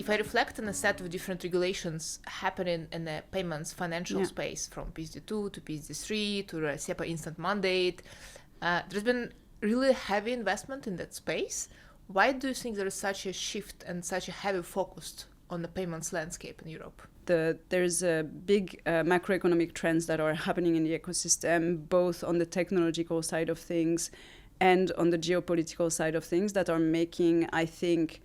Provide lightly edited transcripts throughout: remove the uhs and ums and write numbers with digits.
if I reflect on a set of different regulations happening in the payments financial space, from PSD2 to PSD3 to the SEPA Instant mandate, there's been really heavy investment in that space. Why do you think there is such a shift and such a heavy focus on the payments landscape in Europe? There's a big macroeconomic trends that are happening in the ecosystem, both on the technological side of things and on the geopolitical side of things, that are making, I think,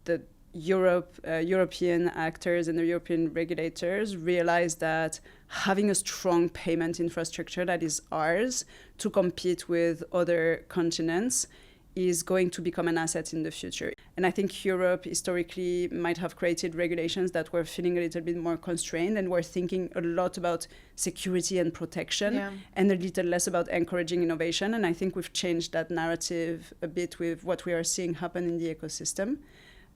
the European actors and the European regulators realize that having a strong payment infrastructure that is ours to compete with other continents is going to become an asset in the future. And I think Europe historically might have created regulations that were feeling a little bit more constrained and were thinking a lot about security and protection and a little less about encouraging innovation. And I think we've changed that narrative a bit with what we are seeing happen in the ecosystem.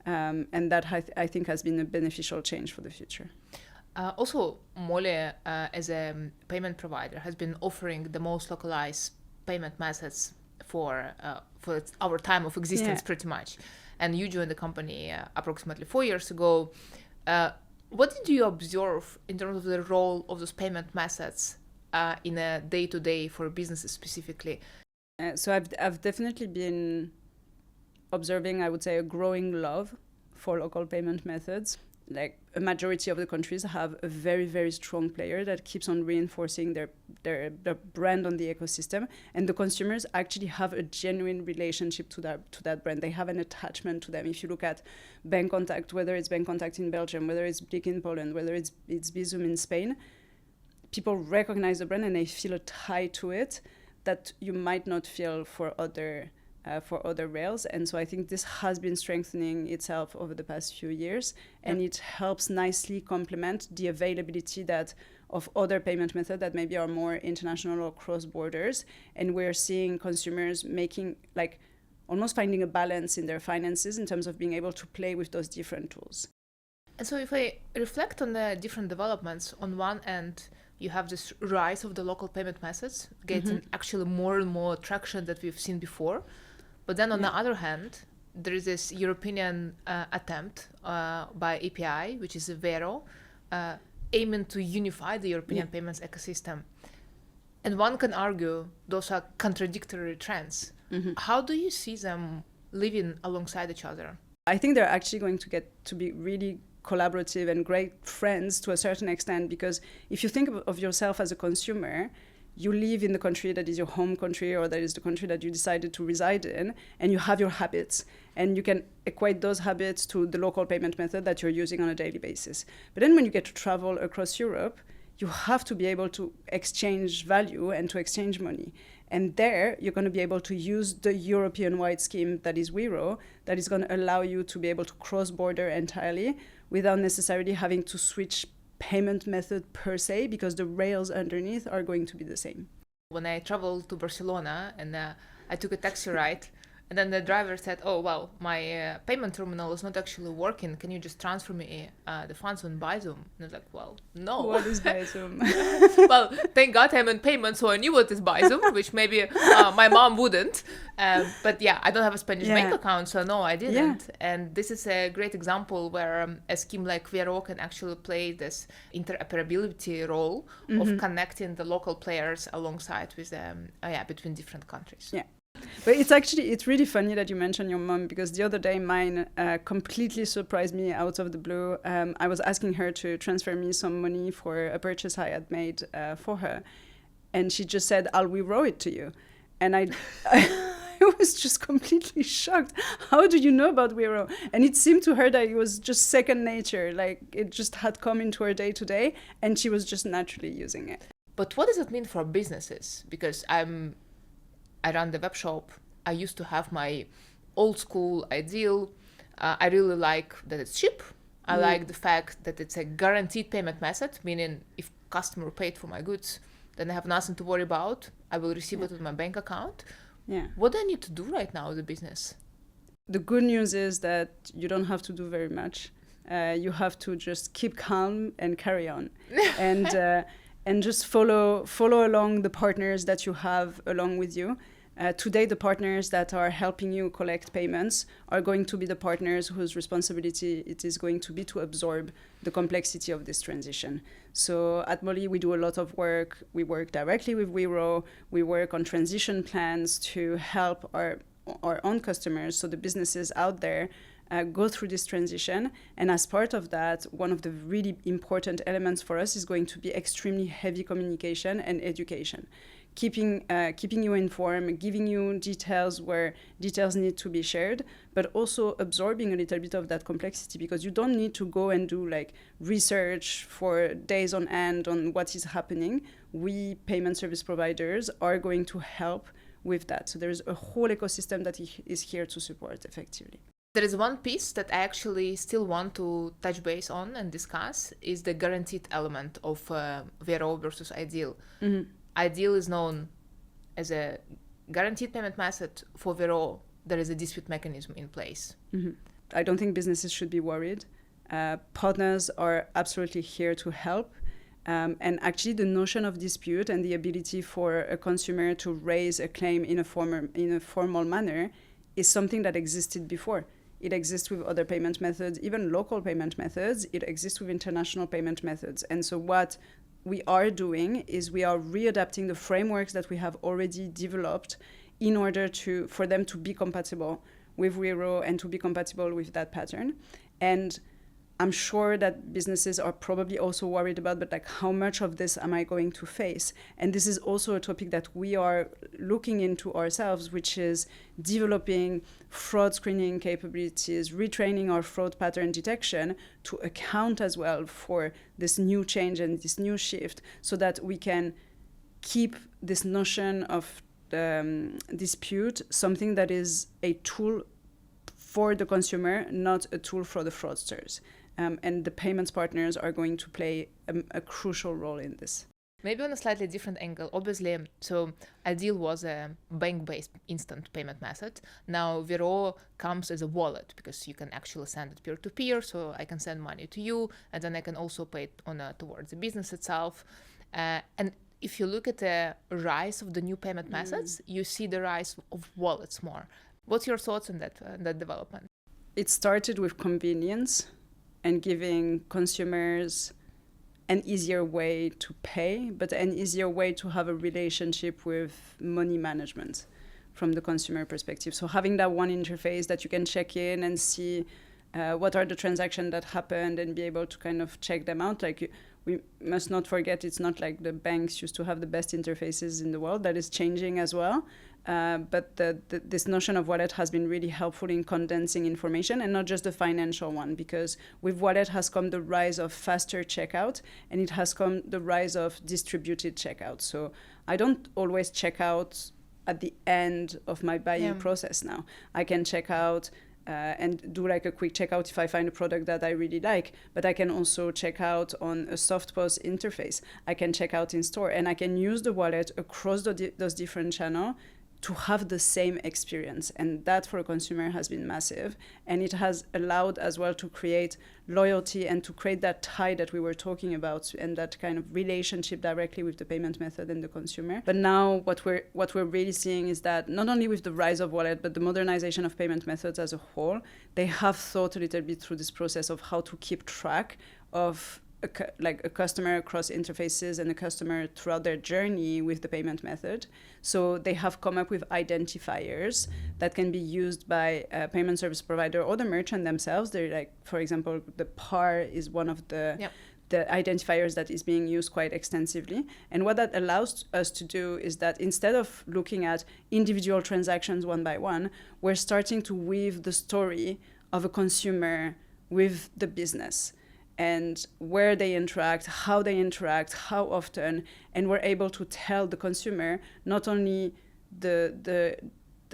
And that I think has been a beneficial change for the future. Also, Mole, as a payment provider, has been offering the most localized payment methods for our time of existence, pretty much. And you joined the company approximately 4 years ago. What did you observe in terms of the role of those payment methods in a day-to-day for businesses specifically? So I've definitely been observing, I would say, a growing love for local payment methods. Like a majority of the countries have a very, very strong player that keeps on reinforcing their brand on the ecosystem, and the consumers actually have a genuine relationship to that brand. They have an attachment to them. If you look at Bank Contact, whether it's Bank Contact in Belgium, whether it's BLIK in Poland, whether it's Bizum in Spain, people recognize the brand and they feel a tie to it that you might not feel for other rails. And so I think this has been strengthening itself over the past few years, and it helps nicely complement the availability of other payment methods that maybe are more international or cross borders. And we're seeing consumers making, like, almost finding a balance in their finances in terms of being able to play with those different tools. And so if I reflect on the different developments, on one end, you have this rise of the local payment methods getting actually more and more traction that we've seen before. But then on the other hand, there is this European attempt by API, which is Wero, aiming to unify the European payments ecosystem. And one can argue those are contradictory trends. How do you see them living alongside each other? I think they're actually going to get to be really collaborative and great friends to a certain extent, because if you think of yourself as a consumer, you live in the country that is your home country, or that is the country that you decided to reside in, and you have your habits, and you can equate those habits to the local payment method that you're using on a daily basis. But then when you get to travel across Europe, you have to be able to exchange value and to exchange money. And there, you're going to be able to use the European-wide scheme that is Wero, that is going to allow you to be able to cross-border entirely without necessarily having to switch payment method per se, because the rails underneath are going to be the same. When I traveled to Barcelona and I took a taxi ride, and then the driver said, "Oh, well, my payment terminal is not actually working. Can you just transfer me the funds on Bizum?" And I was like, "Well, no." What is Bizum? Well, thank God I'm in payment, so I knew what is Bizum, which maybe my mom wouldn't. But yeah, I don't have a Spanish bank account, so no, I didn't. And this is a great example where a scheme like Wero can actually play this interoperability role of connecting the local players alongside with between different countries. Yeah. But it's really funny that you mentioned your mom, because the other day mine completely surprised me out of the blue. I was asking her to transfer me some money for a purchase I had made for her, and she just said, "I'll Wero it to you." And I was just completely shocked. How do you know about Wero? And it seemed to her that it was just second nature, like it just had come into her day to day, and she was just naturally using it. But what does it mean for businesses? Because I run the web shop. I used to have my old school ideal. I really like that it's cheap. I like the fact that it's a guaranteed payment method, meaning if customer paid for my goods, then I have nothing to worry about. I will receive it with my bank account. Yeah. What do I need to do right now as a business? The good news is that you don't have to do very much. You have to just keep calm and carry on. And just follow along the partners that you have along with you. Today, the partners that are helping you collect payments are going to be the partners whose responsibility it is going to be to absorb the complexity of this transition. So at Molly, we do a lot of work. We work directly with Wero. We work on transition plans to help our own customers, so the businesses out there, go through this transition. And as part of that, one of the really important elements for us is going to be extremely heavy communication and education. Keeping you informed, giving you details where details need to be shared, but also absorbing a little bit of that complexity, because you don't need to go and do like research for days on end on what is happening. We payment service providers are going to help with that. So there's a whole ecosystem that is here to support effectively. There is one piece that I actually still want to touch base on and discuss, is the guaranteed element of Wero versus Ideal. Mm-hmm. Ideal is known as a guaranteed payment method. For Wero, there is a dispute mechanism in place. Mm-hmm. I don't think businesses should be worried. Partners are absolutely here to help. And actually, the notion of dispute and the ability for a consumer to raise a claim in a formal manner is something that existed before. It exists with other payment methods, even local payment methods. It exists with international payment methods. And so what we are doing is we are readapting the frameworks that we have already developed in order for them to be compatible with Wero and to be compatible with that pattern. And I'm sure that businesses are probably also worried about, but like, how much of this am I going to face? And this is also a topic that we are looking into ourselves, which is developing fraud screening capabilities, retraining our fraud pattern detection to account as well for this new change and this new shift, so that we can keep this notion of dispute something that is a tool for the consumer, not a tool for the fraudsters. And the payments partners are going to play a crucial role in this. Maybe on a slightly different angle. Obviously, so Ideal was a bank-based instant payment method. Now Wero comes as a wallet, because you can actually send it peer-to-peer. So I can send money to you, and then I can also pay it towards the business itself. And if you look at the rise of the new payment methods, you see the rise of wallets more. What's your thoughts on that development? It started with convenience and giving consumers an easier way to pay, but an easier way to have a relationship with money management from the consumer perspective. So having that one interface that you can check in and see what are the transactions that happened and be able to kind of check them out. We must not forget, it's not like the banks used to have the best interfaces in the world. That is changing as well. But this notion of wallet has been really helpful in condensing information, and not just the financial one, because with wallet has come the rise of faster checkout, and it has come the rise of distributed checkout. So I don't always check out at the end of my buying process now. I can check out and do like a quick checkout if I find a product that I really like, but I can also check out on a soft POS interface. I can check out in store, and I can use the wallet across those different channels to have the same experience. And that for a consumer has been massive. And it has allowed as well to create loyalty and to create that tie that we were talking about, and that kind of relationship directly with the payment method and the consumer. But now what we're really seeing is that not only with the rise of wallet, but the modernization of payment methods as a whole, they have thought a little bit through this process of how to keep track of a customer across interfaces and a customer throughout their journey with the payment method. So they have come up with identifiers that can be used by a payment service provider or the merchant themselves. They're like, for example, the PAR is one of the identifiers that is being used quite extensively. And what that allows us to do is that instead of looking at individual transactions one by one, we're starting to weave the story of a consumer with the business, and where they interact, how often, and we're able to tell the consumer not only the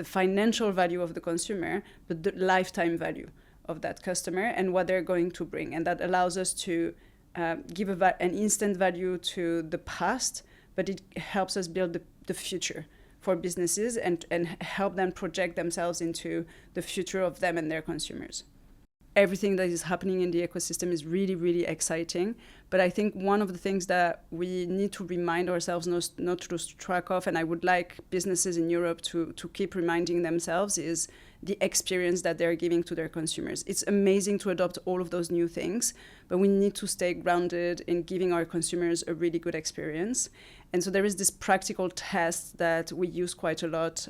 financial value of the consumer, but the lifetime value of that customer and what they're going to bring. And that allows us to give an instant value to the past, but it helps us build the future for businesses and help them project themselves into the future of them and their consumers. everything that is happening in the ecosystem is really, really exciting. But I think one of the things that we need to remind ourselves not to lose track of, and I would like businesses in Europe to keep reminding themselves, is the experience that they're giving to their consumers. It's amazing to adopt all of those new things, but we need to stay grounded in giving our consumers a really good experience. And so there is this practical test that we use quite a lot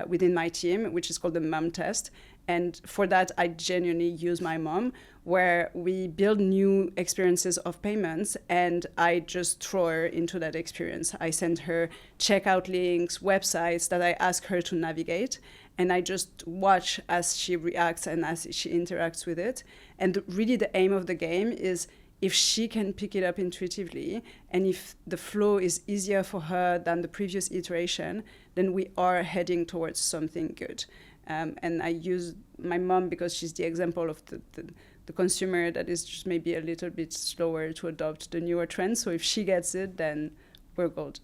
within my team, which is called the mom test. And for that, I genuinely use my mom, where we build new experiences of payments and I just throw her into that experience. I send her checkout links, websites that I ask her to navigate, and I just watch as she reacts and as she interacts with it. And really the aim of the game is if she can pick it up intuitively and if the flow is easier for her than the previous iteration, then we are heading towards something good. And I use my mom because she's the example of the consumer that is just maybe a little bit slower to adopt the newer trends. So if she gets it, then we're gold.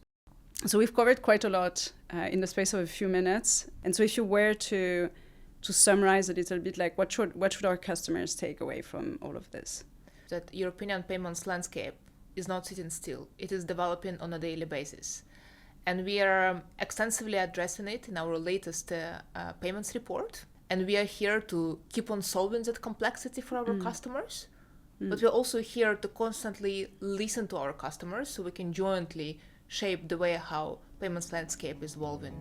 So we've covered quite a lot in the space of a few minutes. And so if you were to summarize a little bit, like what should our customers take away from all of this? That European payments landscape is not sitting still. It is developing on a daily basis. And we are extensively addressing it in our latest payments report. And we are here to keep on solving that complexity for our customers. But we're also here to constantly listen to our customers so we can jointly shape the way how payments landscape is evolving.